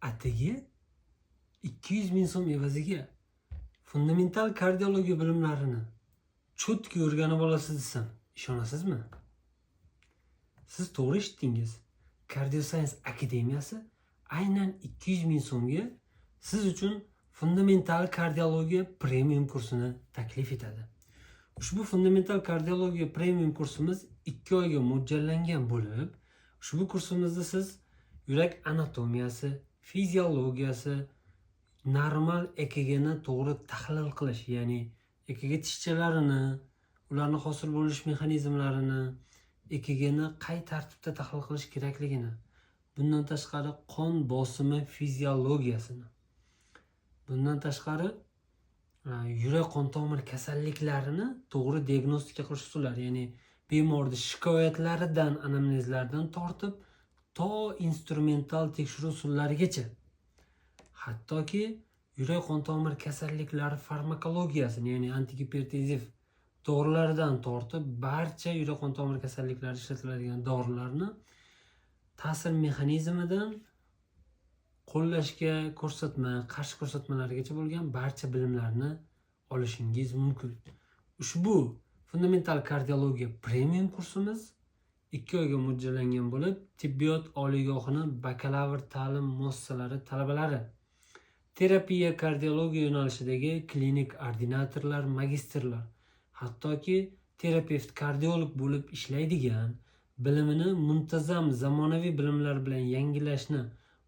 atigi 200 ming so'm evaziga fundamental kardiologiya bilimlarini cho'tki o'rganib olasiz desam, ishonasizmi? Siz to'g'ri eshitdingiz. Cardioscience akademiyasi aynan 200 ming so'mga siz uchun fundamental kardiologiya premium kursini taklif etadi. Ushbu fundamental kardiologiya premium kursimiz 2 oyga mo'ljallangan bo'lib, ushbu kursimizda siz yurak anatomiyasi, fiziologiyasi, normal EKGni to'g'ri tahlil qilish, ya'ni EKG tishchalarini, ularni hosil bo'lish mexanizmlarini, EKGni qay tartibda tahlil qilish kerakligini, bundan tashqari qon bosimi fiziologiyasini, bundan tashqari yurak qon tomir kasalliklarini to'g'ri diagnostika qilish usullari, ya'ni bemorning shikoyatlaridan, anamnezlaridan tortib to instrumental tekshiruv usullarigacha, hattoki yurak qon tomir kasalliklari farmakologiyasini, ya'ni antigipertenziv dorilardan tortib barcha yurak qon tomir kasalliklari ishlatiladigan dorilarni ta'sir mexanizmidan qo'llashga ko'rsatma, qarshi ko'rsatmalarigacha bo'lgan barcha bilimlarni olishingiz mumkin. Ushbu fundamental kardiologiya premium kursimiz 2 oyga mo'ljallangan bo'lib, tibbiyot oliygohini bakalavr ta'lim muassasalari talabalari, terapiya kardiologiya yo'nalishidagi klinik ordinatorlar, magistrlar, hattoki terapevt kardiolog bo'lib ishlaydigan, bilimini muntazam zamonaviy bilimlar bilan yangilashni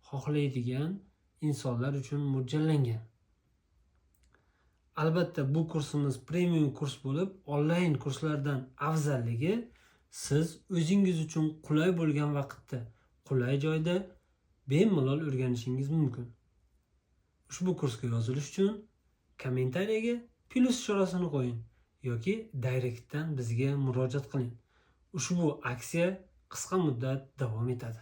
xohlaydigan insonlar uchun mo'ljallangan. Albatta bu kursimiz premium kurs bo'lib, onlayn kurslardan afzalligi siz o'zingiz uchun qulay bo'lgan vaqtda, qulay joyda bemalol o'rganishingiz mumkin. Ushbu kursga yozilish uchun kommentariyaga plus ishorasini qo'ying yoki direktdan bizga murojaat qiling. Ushbu aksiya qisqa muddat davom etadi.